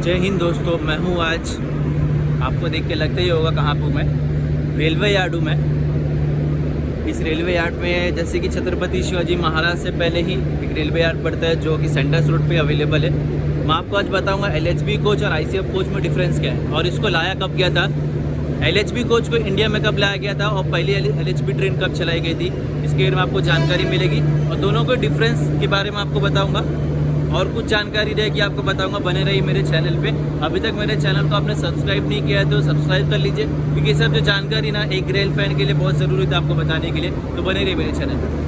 जय हिंद दोस्तों, मैं हूँ आज, आपको देख के लगता ही होगा कहाँ पर हूँ मैं। रेलवे यार्ड हूँ मैं। इस रेलवे यार्ड में जैसे कि छत्रपति शिवाजी महाराज से पहले ही एक रेलवे यार्ड पड़ता है जो कि सेंडर्स रोड पे अवेलेबल है। मैं आपको आज बताऊंगा एलएचबी कोच और आईसीएफ कोच में डिफरेंस क्या है और इसको लाया कब गया था, एलएचबी कोच को इंडिया में कब लाया गया था और पहली एलएचबी ट्रेन कब चलाई गई थी, इसके बारे में आपको जानकारी मिलेगी और दोनों के डिफरेंस के बारे में आपको बताऊंगा और कुछ जानकारी रहेगी आपको बताऊंगा। बने रही मेरे चैनल पे। अभी तक मेरे चैनल को आपने सब्सक्राइब नहीं किया है तो सब्सक्राइब कर लीजिए, क्योंकि सब जो जानकारी ना एक रेल फैन के लिए बहुत ज़रूरी था आपको बताने के लिए, तो बने रही मेरे चैनल पर।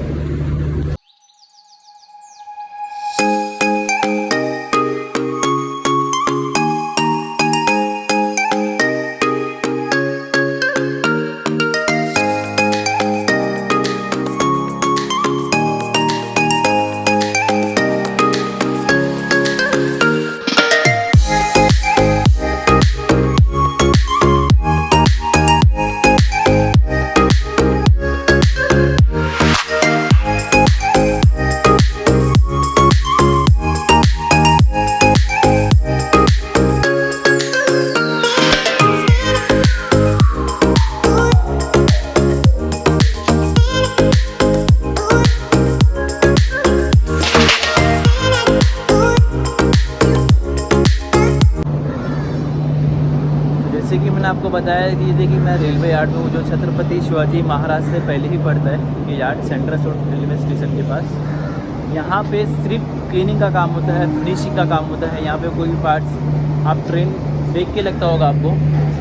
जैसे कि मैंने आपको बताया कि देखिए मैं रेलवे यार्ड में हूँ जो छत्रपति शिवाजी महाराज से पहले ही पड़ता है। ये yard central road railway station के पास। यहाँ पे सिर्फ क्लीनिंग का काम होता है, फिनिशिंग का काम होता है। यहाँ पे कोई भी पार्ट्स आप ट्रेन देख के लगता होगा आपको,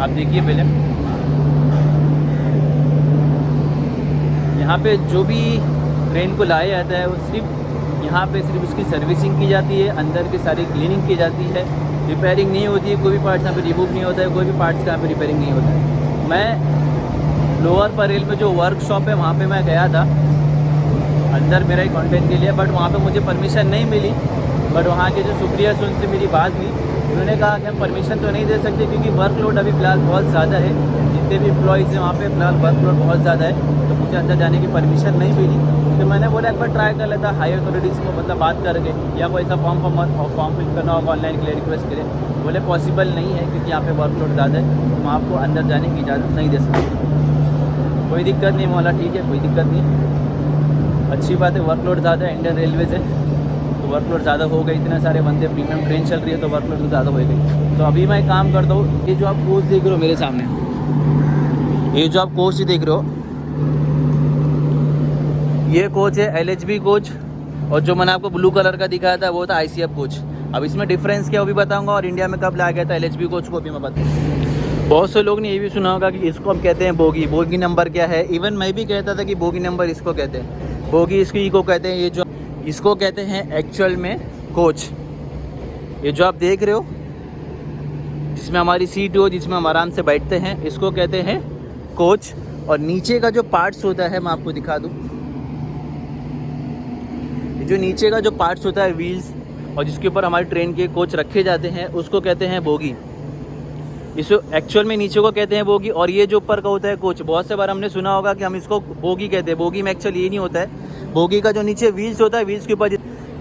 आप देखिए पहले यहाँ पे जो भी ट्रेन को लाया जाता है वो सिर्फ यहाँ पे सिर्फ उसकी सर्विसिंग की जाती है, अंदर की सारी क्लीनिंग की जाती है, रिपेयरिंग नहीं होती है। कोई भी पार्ट्स यहाँ पे रिमूव नहीं होता है, कोई भी पार्ट्स का यहाँ पे रिपेयरिंग नहीं होता है। मैं लोअर परेल में जो वर्कशॉप है वहाँ पे मैं गया था अंदर मेरा ही कंटेंट के लिए, बट वहाँ पे मुझे परमिशन नहीं मिली। बट वहाँ के जो सुप्रिया से उनसे मेरी बात हुई, उन्होंने कहा कि हम परमिशन तो नहीं दे सकते क्योंकि वर्कलोड अभी फ़िलहाल बहुत ज़्यादा है, जितने भी एम्प्लॉइज़ हैं वहाँ पे फ़िलहाल वर्कलोड बहुत ज़्यादा है, तो मुझे अंदर जाने की परमिशन नहीं मिली। तो मैंने बोला एक बार ट्राई कर लेता हाई अथॉरिटीज़ को, मतलब बात करके, या कोई ऐसा फॉर्म फिल करना होगा ऑनलाइन के लिए रिक्वेस्ट करें। बोले पॉसिबल नहीं है क्योंकि यहाँ पे वर्कलोड ज़्यादा है, तो मैं आपको अंदर जाने की इजाज़त नहीं दे सकता। कोई दिक्कत नहीं, बोला ठीक है कोई दिक्कत नहीं, अच्छी बात है। वर्कलोड ज़्यादा है इंडियन रेलवे से, तो वर्कलोड ज़्यादा हो गई, इतने सारे बंदे प्रीमियम ट्रेन चल रही है तो वर्कलोड तो ज़्यादा हो गई। तो अभी मैं काम करता हूँ, ये जो आप कोच देख रहे हो मेरे सामने, ये जो आप कोच देख रहे हो ये कोच है एलएचबी कोच, और जो मैंने आपको ब्लू कलर का दिखाया था वो था आईसीएफ कोच। अब इसमें डिफरेंस क्या वो भी बताऊंगा और इंडिया में कब लाया गया था एलएचबी कोच को भी मैं बताऊँगा। बहुत से लोग ने ये भी सुना होगा कि इसको हम कहते हैं बोगी, बोगी नंबर क्या है। इवन मैं भी कहता था कि बोगी नंबर इसको कहते हैं, बोगी इसको कहते हैं, ये जो इसको कहते हैं एक्चुअल में कोच। ये जो आप देख रहे हो जिसमें हमारी सीट हो, जिसमें हम आराम से बैठते हैं, इसको कहते हैं कोच। और नीचे का जो पार्ट्स होता है मैं आपको दिखा दूँ, जो नीचे का जो पार्ट्स होता है व्हील्स और जिसके ऊपर हमारे ट्रेन के कोच रखे जाते हैं उसको कहते हैं बोगी। इसको एक्चुअल में नीचे को कहते हैं बोगी, और ये जो ऊपर का होता है कोच। बहुत से बार हमने सुना होगा कि हम इसको बोगी कहते हैं, बोगी में एक्चुअली ये नहीं होता है। बोगी का जो नीचे व्हील्स होता है, व्हील्स के ऊपर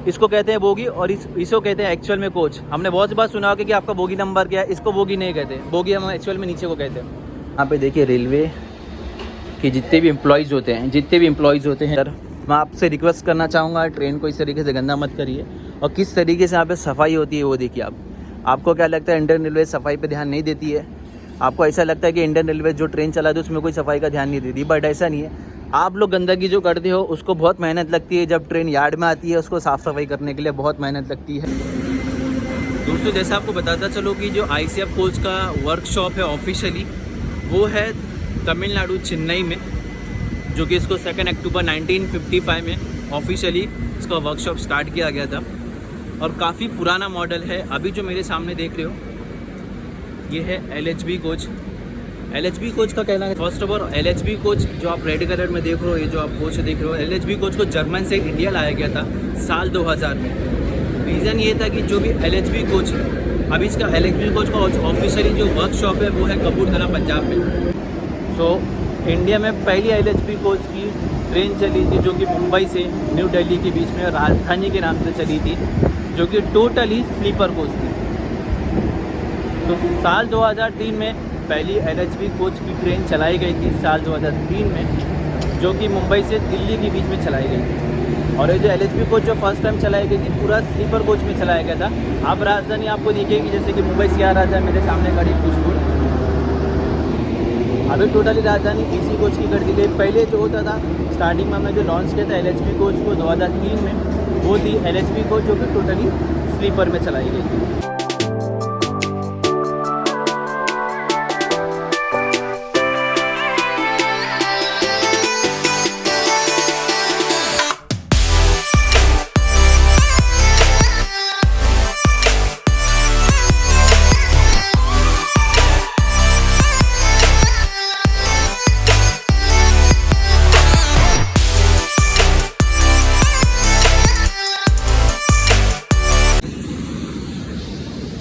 इसको कहते हैं बोगी, और इसको कहते हैं एक्चुअल में कोच। हमने बहुत सी बार सुना होगा कि आपका बोगी नंबर क्या है, इसको बोगी नहीं कहते, बोगी हम एक्चुअल में नीचे को कहते हैं। यहाँ पे देखिए रेलवे के जितने भी एम्प्लॉयज़ होते हैं सर, मैं आपसे रिक्वेस्ट करना चाहूँगा ट्रेन को इस तरीके से गंदा मत करिए, और किस तरीके से यहाँ पे सफाई होती है वो देखिए आप। आपको क्या लगता है इंडियन रेलवे सफाई पे ध्यान नहीं देती है? आपको ऐसा लगता है कि इंडियन रेलवे जो ट्रेन चलाती है उसमें कोई सफाई का ध्यान नहीं देती, बट ऐसा नहीं है। आप लोग गंदगी जो करते हो उसको बहुत मेहनत लगती है, जब ट्रेन यार्ड में आती है उसको साफ़ सफाई करने के लिए बहुत मेहनत लगती है। दोस्तों जैसे आपको बताता चलो कि जो आईसीएफ कोच का वर्कशॉप है ऑफिशियली वो है तमिलनाडु चेन्नई में, जो कि इसको 2 अक्टूबर 1955 में ऑफिशियली इसका वर्कशॉप स्टार्ट किया गया था, और काफ़ी पुराना मॉडल है। अभी जो मेरे सामने देख रहे हो ये है एलएचबी कोच। एलएचबी कोच का कहना है, first of all LHB coach जो आप रेड कलर में देख रहे हो, ये जो आप कोच देख रहे हो, एलएचबी कोच को जर्मन से इंडिया लाया गया था साल 2000 में। रीज़न ये था कि जो भी एलएचबी कोच, अभी इसका एलएचबी कोच का ऑफिशियली जो वर्कशॉप है वो है कपूरथला पंजाब में। सो इंडिया में पहली एलएचबी कोच की ट्रेन चली थी जो कि मुंबई से न्यू दिल्ली के बीच में राजधानी के नाम से चली थी, जो कि टोटली स्लीपर कोच थी। तो साल 2003 में पहली LHB कोच की ट्रेन चलाई गई थी साल 2003 में, जो कि मुंबई से दिल्ली के बीच में चलाई गई थी। और ये जो LHB कोच जो फर्स्ट टाइम चलाई गई थी पूरा स्लीपर कोच में चलाया गया था। अब राजधानी आपको दिखेगी जैसे कि मुंबई से आ रहा था, मेरे सामने खड़ी खुशबू। अभी टोटली राजधानी AC कोच की कर दी गई। पहले जो होता था स्टार्टिंग में हमने जो लॉन्च किया था LHB कोच को 2003 में, वो थी LHB कोच जो कि टोटली स्लीपर में चलाई गई थी।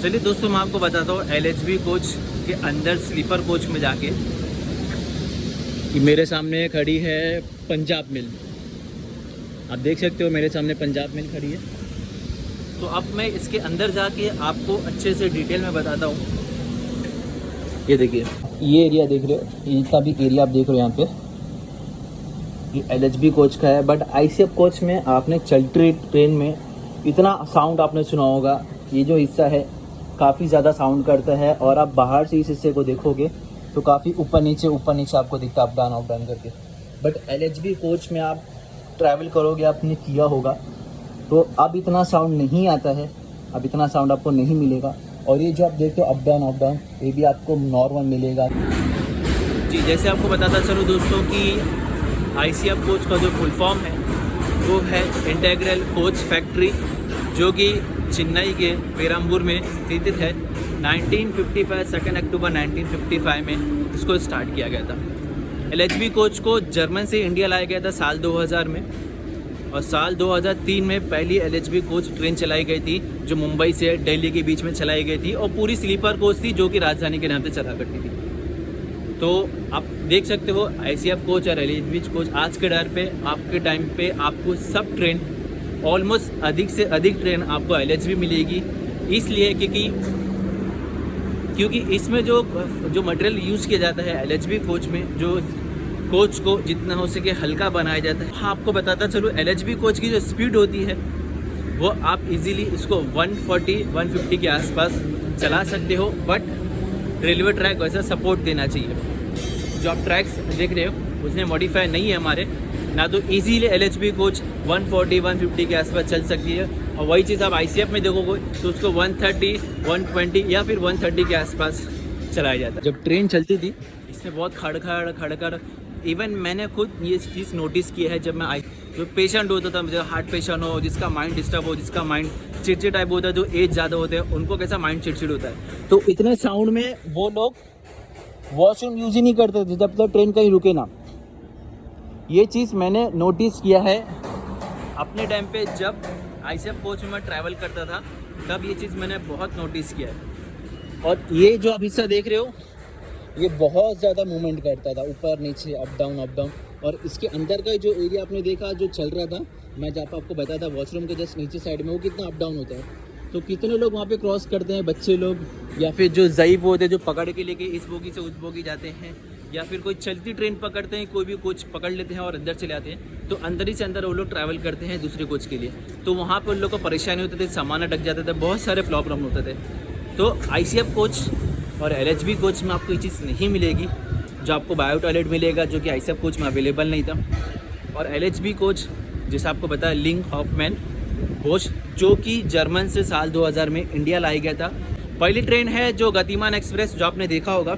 चलिए दोस्तों, मैं आपको बताता हूँ LHB कोच के अंदर स्लीपर कोच में जाके। कि मेरे सामने खड़ी है पंजाब मेल, आप देख सकते हो मेरे सामने पंजाब मेल खड़ी है। तो अब मैं इसके अंदर जाके आपको अच्छे से डिटेल में बताता हूँ। ये देखिए, ये एरिया देख रहे हो, ये जितना भी एरिया आप देख रहे हो यहाँ पे, ये LHB कोच का है। बट ICF कोच में आपने चलती ट्रेन में इतना साउंड आपने सुना होगा। ये जो हिस्सा है काफ़ी ज़्यादा साउंड करता है, और आप बाहर से इस हिस्से को देखोगे तो काफ़ी ऊपर नीचे आपको दिखता है, अप डाउन करके। बट LHB कोच में आप ट्रैवल करोगे, आपने किया होगा, तो अब इतना साउंड नहीं आता है, अब इतना साउंड आपको नहीं मिलेगा। और ये जो आप देखते हो अप डाउन, ये भी आपको नॉर्मल मिलेगा। जी, जैसे आपको बताता चलो दोस्तों कि ICF कोच का जो फुल फॉर्म है वो है इंटीग्रल कोच फैक्ट्री, जो कि चेन्नई के पेराम्बूर में स्थित है। 1955 2 अक्टूबर 1955 में इसको स्टार्ट किया गया था। LHB कोच को जर्मन से इंडिया लाया गया था साल 2000 में, और साल 2003 में पहली LHB कोच ट्रेन चलाई गई थी जो मुंबई से दिल्ली के बीच में चलाई गई थी, और पूरी स्लीपर कोच थी जो कि राजधानी के नाम से चला करती थी। तो आप देख सकते हो ICF कोच और LHB कोच आज के दौर पे आपके टाइम पे आपको सब ट्रेन ऑलमोस्ट अधिक से अधिक ट्रेन आपको LHB मिलेगी, इसलिए क्योंकि इसमें जो मटेरियल यूज़ किया जाता है LHB कोच में, जो कोच को जितना हो सके हल्का बनाया जाता है। हाँ, आपको बताता चलो LHB कोच की जो स्पीड होती है वो आप इजीली इसको 140-150 के आसपास चला सकते हो। बट रेलवे ट्रैक वैसा सपोर्ट देना चाहिए। जो आप ट्रैक्स देख रहे हो उसमें मॉडिफाई नहीं है हमारे, ना तो इजीली LHB कोच 140-150 के आसपास चल सकती है। और वही चीज़ आप ICF में देखोगे तो उसको 130, 120 या फिर 130 के आसपास चलाया जाता है। जब ट्रेन चलती थी इसमें बहुत खड़खड़, इवन मैंने खुद ये चीज़ नोटिस किया है। जब मैं जो पेशेंट होता था, मुझे हार्ट पेशेंट हो, जिसका माइंड डिस्टर्ब हो, जिसका माइंड चिड़चिड़ टाइप होता है, जो एज ज़्यादा होते हैं उनको कैसा माइंड चिड़चिड़ होता है, तो इतने साउंड में वो लोग वॉशरूम यूज़ ही नहीं करते थे जब तक ट्रेन कहीं रुके ना। ये चीज़ मैंने नोटिस किया है अपने टाइम पे, जब ICF कोच में मैं ट्रैवल करता था तब ये चीज़ मैंने बहुत नोटिस किया है। और ये जो आप हिस्सा देख रहे हो ये बहुत ज़्यादा मूवमेंट करता था, ऊपर नीचे अप डाउन। और इसके अंदर का जो एरिया आपने देखा जो चल रहा था, मैं जहाँ पर आपको बताया था वॉशरूम के जस्ट नीचे साइड में, वो कितना अप डाउन होता है। तो कितने लोग वहाँ पे क्रॉस करते हैं, बच्चे लोग या फिर जो ज़ईफ़ होते हैं जो पकड़ के लेके इस बोगी से उस बोगी जाते हैं, या फिर कोई चलती ट्रेन पकड़ते हैं, कोई भी कोच पकड़ लेते हैं और अंदर चले आते हैं। तो अंदर ही से अंदर वो लोग ट्रैवल करते हैं दूसरे कोच के लिए। तो वहाँ पर उन लोग को परेशानी होती थी, सामान अटक जाते थे, बहुत सारे प्रॉब्लम होते थे। तो ICF कोच और LHB कोच में आपको ये चीज़ नहीं मिलेगी, जो आपको बायो टॉयलेट मिलेगा, जो कि ICF कोच में अवेलेबल नहीं था। और LHB कोच जैसे आपको बताया लिंक हॉफमैन कोच, जो कि जर्मन से साल 2000 में इंडिया लाई गया था। पहली ट्रेन है जो गतिमान एक्सप्रेस, जो आपने देखा होगा,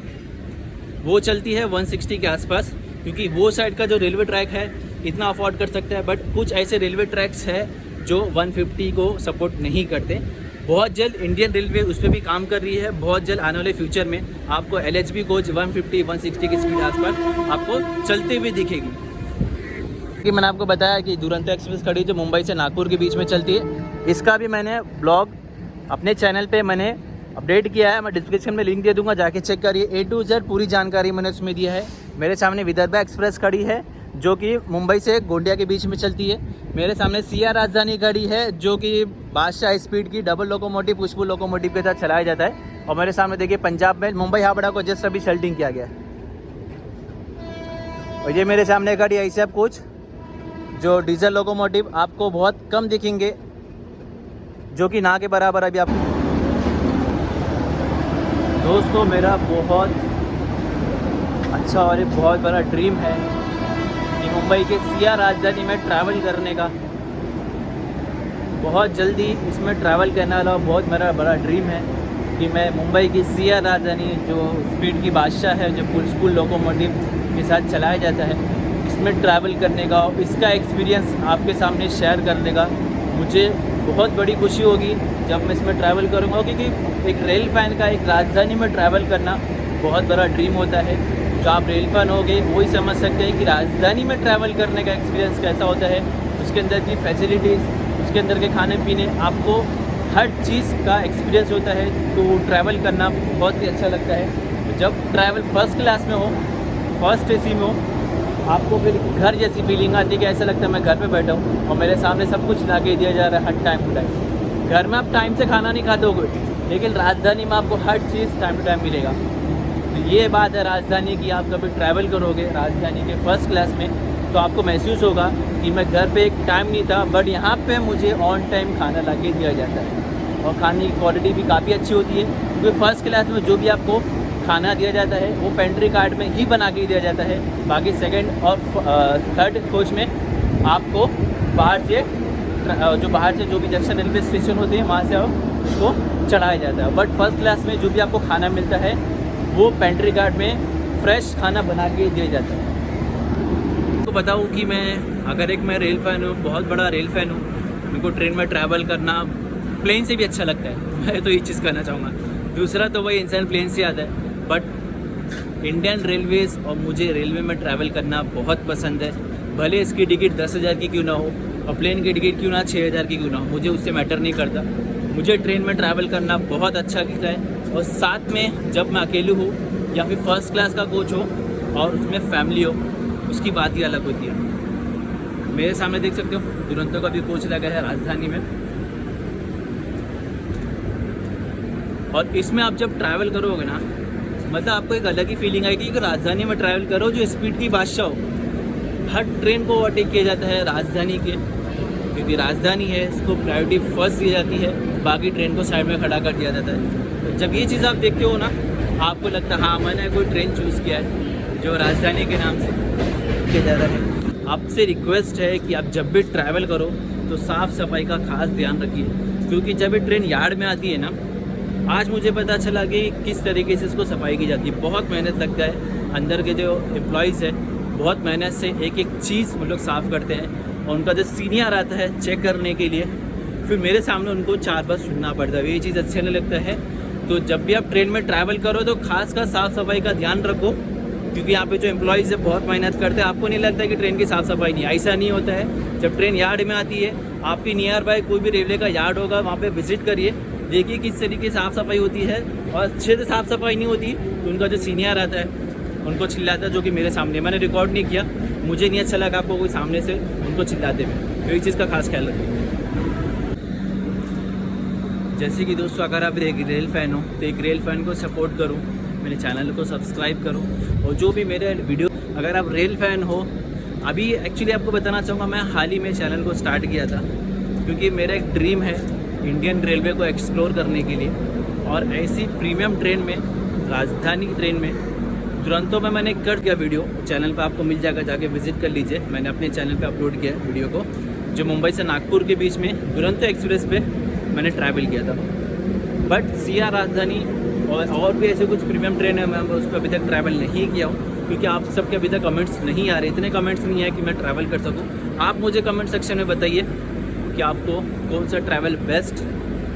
वो चलती है 160 के आसपास, क्योंकि वो साइड का जो रेलवे ट्रैक है इतना अफोर्ड कर सकता है। बट कुछ ऐसे रेलवे ट्रैक्स है जो 150 को सपोर्ट नहीं करते। बहुत जल्द इंडियन रेलवे उस पर भी काम कर रही है। बहुत जल्द आने वाले फ्यूचर में आपको LHB कोच 150-160 की स्पीड आसपास आपको चलते हुए दिखेगी। कि मैंने आपको बताया कि दुरंतो एक्सप्रेस खड़ी जो मुंबई से नागपुर के बीच में चलती है, इसका भी मैंने ब्लॉग अपने चैनल पे मैंने अपडेट किया है, मैं डिस्क्रिप्शन में लिंक दे दूंगा, जाके चेक करिए। A to Z पूरी जानकारी मैंने उसमें दिया है। मेरे सामने विदर्भ एक्सप्रेस खड़ी है जो कि मुंबई से गोंडिया के बीच में चलती है। मेरे सामने CR राजधानी खड़ी है जो कि बादशाह स्पीड की डबल लोकोमोटिव पुष्पुल लोकोमोटिव के साथ चलाया जाता है। और मेरे सामने देखिए पंजाब में मुंबई हावड़ा को जस्ट अभी सेल्टिंग किया गया है। और ये मेरे सामने गाड़ी ICF कोच, जो डीजल लोकोमोटिव आपको बहुत कम दिखेंगे, जो कि ना के बराबर अभी आप। दोस्तों मेरा बहुत अच्छा और एक बहुत बड़ा ड्रीम है कि मुंबई के सिया राजधानी में ट्रैवल करने का। बहुत जल्दी इसमें ट्रैवल करने वाला बहुत मेरा बड़ा ड्रीम है कि मैं मुंबई की सिया राजधानी, जो स्पीड की बादशाह है, जो फुल स्कूल लोकोमोटिव के साथ चलाया जाता है, इसमें ट्रैवल करने का और इसका एक्सपीरियंस आपके सामने शेयर करने का मुझे बहुत बड़ी खुशी होगी जब मैं इसमें ट्रैवल करूँगा। क्योंकि एक रेल फैन का एक राजधानी में ट्रैवल करना बहुत बड़ा ड्रीम होता है। जो आप रेल फैन हो गए वही समझ सकते हैं कि राजधानी में ट्रैवल करने का एक्सपीरियंस कैसा होता है, उसके अंदर की फैसिलिटीज़, उसके अंदर के खाने पीने, आपको हर चीज़ का एक्सपीरियंस होता है। तो ट्रैवल करना बहुत ही अच्छा लगता है। जब ट्रैवल फर्स्ट क्लास में हो, फर्स्ट AC में हो, आपको फिर घर जैसी फीलिंग आती है कि ऐसा लगता है मैं घर पे बैठा हूँ और मेरे सामने सब कुछ ला के दिया जा रहा है हर टाइम टू टाइम। घर में आप टाइम से खाना नहीं खाते हो, लेकिन राजधानी में आपको हर चीज़ टाइम टू टाइम मिलेगा। तो ये बात है राजधानी की। आप कभी ट्रैवल करोगे राजधानी के फर्स्ट क्लास में तो आपको महसूस होगा कि मैं घर पे एक टाइम नहीं था, बट यहाँ पे मुझे ऑन टाइम खाना ला के दिया जाता है और खाने की क्वालिटी भी काफ़ी अच्छी होती है। क्योंकि फर्स्ट क्लास में जो भी आपको खाना दिया जाता है वो पेंट्री कार्ड में ही बना के दिया जाता है। बाकी सेकंड और थर्ड कोच में आपको बाहर से जो भी जंक्शन रेलवे स्टेशन होते हैं वहाँ से उसको चढ़ाया जाता है। बट फर्स्ट क्लास में जो भी आपको खाना मिलता है वो पेंट्री कार्ड में फ्रेश खाना बना के दिया जाता है। तो बताऊँ कि मैं रेल फ़ैन हूँ, बहुत बड़ा रेल फ़ैन हूँ। मेरे को ट्रेन में ट्रैवल करना प्लेन से भी अच्छा लगता है। मैं तो ये चीज़ कहना चाहूँगा। दूसरा तो वही इंसान प्लेन से आता है, बट इंडियन रेलवेज़ और मुझे रेलवे में ट्रैवल करना बहुत पसंद है। भले इसकी टिकट 10,000 की क्यों ना हो और प्लेन की टिकट क्यों ना 6,000 की क्यों ना हो, मुझे उससे मैटर नहीं करता। मुझे ट्रेन में ट्रैवल करना बहुत अच्छा लगता है। और साथ में जब मैं अकेले हूँ या फिर फर्स्ट क्लास का कोच हो और उसमें फैमिली हो, उसकी बात ही अलग होती है। मेरे सामने देख सकते हो दुरंतो का भी कोच लगा है राजधानी में। और इसमें आप जब ट्रैवल करोगे ना, मतलब आपको एक अलग ही फीलिंग आएगी कि राजधानी में ट्रैवल करो जो स्पीड की बादशाह हो। हर ट्रेन को ओवरटेक किया जाता है राजधानी के, क्योंकि राजधानी है, इसको प्रायोरिटी फर्स्ट दी जाती है, बाकी ट्रेन को साइड में खड़ा कर दिया जाता है। तो जब ये चीज़ आप देखते हो ना, आपको लगता है हाँ मैंने कोई ट्रेन चूज़ किया है जो राजधानी के नाम से किया जा रहा है। आपसे रिक्वेस्ट है कि आप जब भी ट्रैवल करो तो साफ़ सफाई का खास ध्यान रखिए, क्योंकि जब ये ट्रेन यार्ड में आती है ना, आज मुझे पता चला कि किस तरीके से इसको सफाई की जाती है। बहुत मेहनत लगता है, अंदर के जो एम्प्लॉयज़ है बहुत मेहनत से एक एक चीज़ वो लोग साफ़ करते हैं। और उनका जो सीनियर आता है चेक करने के लिए, फिर मेरे सामने उनको 4 बार सुनना पड़ता है। ये चीज़ अच्छे नहीं लगता है। तो जब भी आप ट्रेन में ट्रैवल करो तो खास का साफ़ सफाई का ध्यान रखो, क्योंकि यहाँ पे जो एम्प्लॉयज़ है बहुत मेहनत करते हैं। आपको नहीं लगता कि ट्रेन की साफ़ सफाई नहीं, ऐसा नहीं होता है। जब ट्रेन यार्ड में आती है, आपकी नियर बाय कोई भी रेलवे का यार्ड होगा, वहाँ पे विजिट करिए, देखिए किस तरीके से साफ़ सफाई होती है। और अच्छे से साफ़ सफाई नहीं होती तो उनका जो सीनियर आता है उनको चिल्लाता है, जो कि मेरे सामने, मैंने रिकॉर्ड नहीं किया, मुझे नहीं अच्छा लगा आपको कोई सामने से उनको चिल्लाते हुए। तो इस चीज़ का खास ख्याल रखिए। जैसे कि दोस्तों, अगर आप एक रेल फ़ैन हो तो एक रेल फ़ैन को सपोर्ट करो, मेरे चैनल को सब्सक्राइब करो। और जो भी मेरे वीडियो, अगर आप रेल फ़ैन हो, अभी एक्चुअली आपको बताना चाहूँगा, मैं हाल ही में चैनल को स्टार्ट किया था, क्योंकि मेरा एक ड्रीम है इंडियन रेलवे को एक्सप्लोर करने के लिए। और ऐसी प्रीमियम ट्रेन में, राजधानी ट्रेन में, दुरंतो में मैंने कर दिया वीडियो, चैनल पे आपको मिल जाएगा, जाके विजिट कर लीजिए। मैंने अपने चैनल पे अपलोड किया है वीडियो को, जो मुंबई से नागपुर के बीच में दुरंतो एक्सप्रेस पे मैंने ट्रैवल किया था। बट सिया राजधानी और भी ऐसे कुछ प्रीमियम ट्रेन है, मैं उस पर अभी तक ट्रैवल नहीं किया हूँ, क्योंकि आप सबके अभी तक कमेंट्स नहीं आ रहे, इतने कमेंट्स नहीं है कि मैं ट्रैवल कर सकूँ। आप मुझे कमेंट सेक्शन में बताइए कि आपको कौन सा ट्रैवल बेस्ट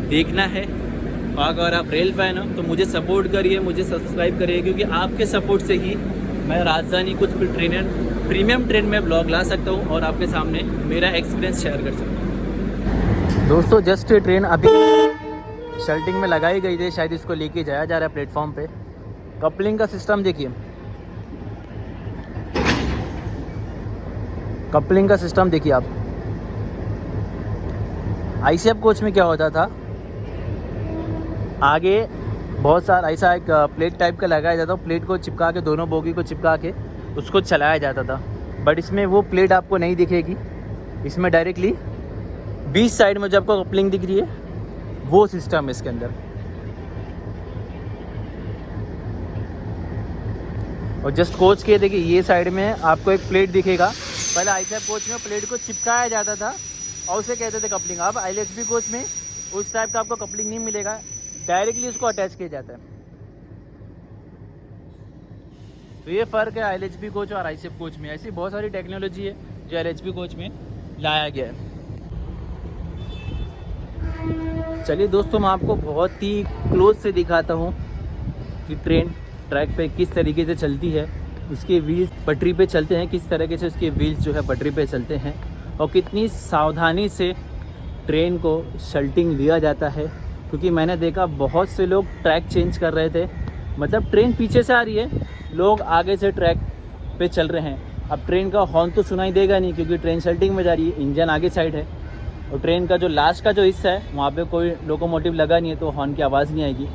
देखना है। और अगर आप रेल फ़ैन हो तो मुझे सपोर्ट करिए, मुझे सब्सक्राइब करिए, क्योंकि आपके सपोर्ट से ही मैं राजधानी कुछ प्रीमियम ट्रेन में ब्लॉग ला सकता हूँ और आपके सामने मेरा एक्सपीरियंस शेयर कर सकता हूँ। दोस्तों, जस्ट ट्रेन अभी शेल्टिंग में लगाई गई थी, शायद इसको लेके जाया जा रहा है प्लेटफॉर्म पे। कपलिंग का सिस्टम देखिए, कपलिंग का सिस्टम देखिए आप। ICF कोच में क्या होता था, आगे बहुत सारा ऐसा एक प्लेट टाइप का लगाया जाता है, प्लेट को चिपका के दोनों बोगी को चिपका के उसको चलाया जाता था। बट इसमें वो प्लेट आपको नहीं दिखेगी, इसमें डायरेक्टली 20 साइड में जो आपको कपलिंग दिख रही है वो सिस्टम है इसके अंदर। और जस्ट कोच के देखिए ये साइड में आपको एक प्लेट दिखेगा। पहले ICF कोच में प्लेट को चिपकाया जाता था और उसे कहते थे कपलिंग। अब LHB कोच में उस टाइप का आपको कपलिंग नहीं मिलेगा, डायरेक्टली उसको अटैच किया जाता है। तो ये फ़र्क है LHB कोच और ICF कोच में। ऐसी बहुत सारी टेक्नोलॉजी है जो LHB कोच में लाया गया है। चलिए दोस्तों, मैं आपको बहुत ही क्लोज से दिखाता हूँ कि ट्रेन ट्रैक पे किस तरीके से चलती है, उसके व्हील्स पटरी पे चलते हैं, किस तरीके से उसके व्हील्स जो है पटरी पे चलते हैं और कितनी सावधानी से ट्रेन को शल्टिंग लिया जाता है। क्योंकि मैंने देखा बहुत से लोग ट्रैक चेंज कर रहे थे, मतलब ट्रेन पीछे से आ रही है, लोग आगे से ट्रैक पे चल रहे हैं। अब ट्रेन का हॉर्न तो सुनाई देगा नहीं क्योंकि ट्रेन शल्टिंग में जा रही है, इंजन आगे साइड है और ट्रेन का जो लास्ट का जो हिस्सा है वहाँ पे कोई लोकोमोटिव लगा नहीं है, तो हॉर्न की आवाज़ नहीं आएगी।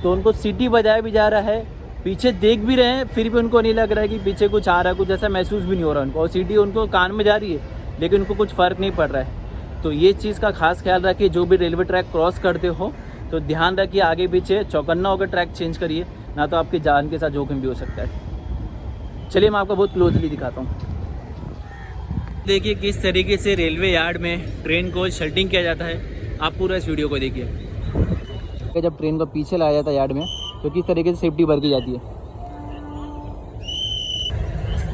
तो उनको सीटी बजाया भी जा रहा है, पीछे देख भी रहे हैं, फिर भी उनको नहीं लग रहा है कि पीछे कुछ आ रहा है, कुछ ऐसा महसूस भी नहीं हो रहा उनको। और सीटी उनको कान में जा रही है लेकिन उनको कुछ फ़र्क नहीं पड़ रहा है। तो ये चीज़ का खास ख्याल रखिए, जो भी रेलवे ट्रैक क्रॉस करते हो तो ध्यान रखिए, आगे पीछे चौकन्ना होकर ट्रैक चेंज करिए, ना तो आपकी जान के साथ जोखिम भी हो सकता है। चलिए मैं आपको बहुत क्लोजली दिखाता हूँ। देखिए किस तरीके से रेलवे यार्ड में ट्रेन को शल्टिंग किया जाता है, आप पूरा इस वीडियो को देखिए। जब ट्रेन को पीछे लाया जाता है यार्ड में तो किस तरीके से सेफ्टी बरती जाती है।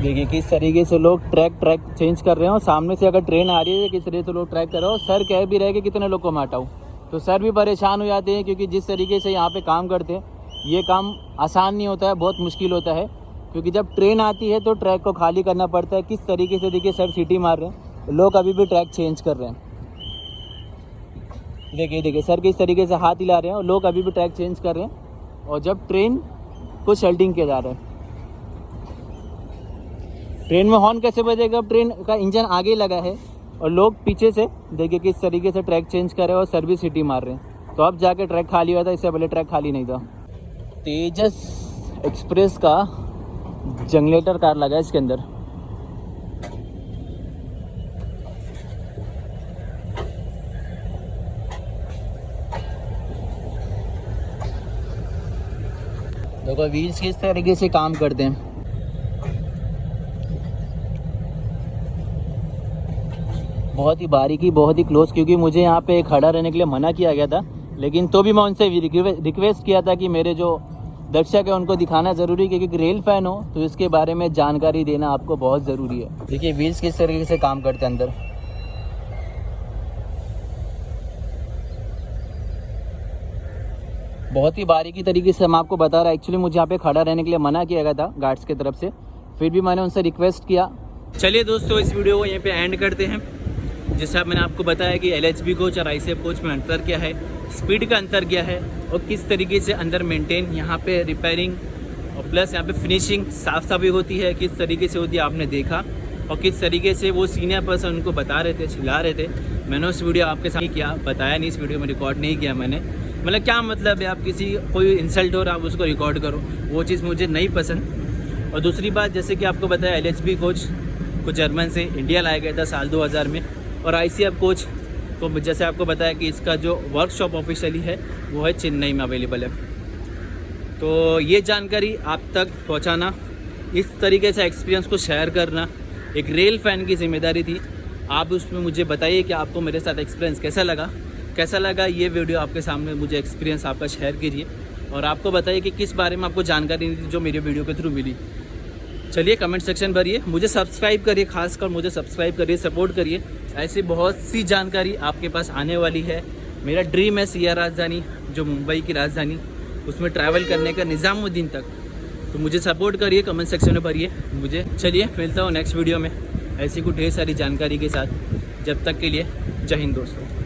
देखिए किस तरीके से लोग ट्रैक चेंज कर रहे हो, सामने से अगर ट्रेन आ रही है किस तरीके से लोग ट्रैक कर रहे हो। सर कह भी रहे कि कितने लोग को मैं हटाऊँ, तो सर भी परेशान हो जाते हैं क्योंकि जिस तरीके से यहाँ पे काम करते हैं ये काम आसान नहीं होता है, बहुत मुश्किल होता है। क्योंकि जब ट्रेन आती है तो ट्रैक को खाली करना पड़ता है। किस तरीके से देखिए सर सीटी मार रहे हैं, लोग अभी भी ट्रैक चेंज कर रहे हैं। देखिए सर किस तरीके से हाथ हिला रहे हैं और लोग अभी भी ट्रैक चेंज कर रहे हैं। और जब ट्रेन को शल्टिंग किया जा रहा है, ट्रेन में हॉर्न कैसे बजेगा, अब ट्रेन का इंजन आगे लगा है और लोग पीछे से देखिए किस तरीके से ट्रैक चेंज कर रहे हैं और सर भी सीटी मार रहे हैं। तो अब जाके ट्रैक खाली हुआ था, इससे पहले ट्रैक खाली नहीं था। तेजस एक्सप्रेस का जनरेटर कार लगा है इसके अंदर। देखो व्हील्स किस तरीके से काम करते हैं। बहुत ही बारीकी, बहुत ही क्लोज, क्योंकि मुझे यहाँ पे खड़ा रहने के लिए मना किया गया था, लेकिन तो भी मैं उनसे रिक्वेस्ट किया था कि मेरे जो दर्शक है उनको दिखाना ज़रूरी है, क्योंकि रेल फैन हो तो इसके बारे में जानकारी देना आपको बहुत ज़रूरी है। देखिए व्हील्स किस तरीके से काम करते हैं अंदर। बहुत ही बारीकी तरीके से मैं आपको बता रहा। एक्चुअली मुझे यहाँ पे खड़ा रहने के लिए मना किया गया था गार्ड्स की तरफ से, फिर भी मैंने उनसे रिक्वेस्ट किया। चलिए दोस्तों, इस वीडियो को यहीं पे एंड करते हैं। जैसा मैंने आपको बताया कि LHB कोच और ICF कोच में अंतर क्या है, स्पीड का अंतर क्या है और किस तरीके से अंदर मेंटेन, यहाँ पे रिपेयरिंग और प्लस यहाँ पे फिनिशिंग साफ सफाई होती है, किस तरीके से होती है आपने देखा। और किस तरीके से वो सीनियर पर्सन उनको बता रहे थे, चिल्ला रहे थे। मैंने उस वीडियो आपके साथ किया, बताया नहीं, इस वीडियो में रिकॉर्ड नहीं किया मैंने। मतलब क्या मतलब है, आप किसी कोई इंसल्ट हो रहा आप उसको रिकॉर्ड करो, वो चीज़ मुझे नहीं पसंद। और दूसरी बात, जैसे कि आपको बताया LHB कोच को जर्मन से इंडिया लाया गया था साल 2000 में, और ICF कोच को जैसे आपको बताया कि इसका जो वर्कशॉप ऑफिशियली है वो है चेन्नई में अवेलेबल है। तो ये जानकारी आप तक पहुंचाना, इस तरीके से एक्सपीरियंस को शेयर करना एक रेल फैन की जिम्मेदारी थी। आप उसमें मुझे बताइए कि आपको मेरे साथ एक्सपीरियंस कैसा लगा ये वीडियो आपके सामने, मुझे एक्सपीरियंस आपका शेयर कीजिए और आपको बताइए कि किस बारे में आपको जानकारी नहीं थी जो मेरे वीडियो के थ्रू मिली। चलिए कमेंट सेक्शन भरिए, मुझे सब्सक्राइब करिए, खासकर मुझे सब्सक्राइब करिए, सपोर्ट करिए। ऐसी बहुत सी जानकारी आपके पास आने वाली है। मेरा ड्रीम है सिया राजधानी, जो मुंबई की राजधानी, उसमें ट्रैवल करने का निज़ामुद्दीन तक। तो मुझे सपोर्ट करिए, कमेंट सेक्शन में भरिए मुझे। चलिए मिलता हूँ नेक्स्ट वीडियो में ऐसी कुछ ढेर सारी जानकारी के साथ। जब तक के लिए जय हिंद दोस्तों।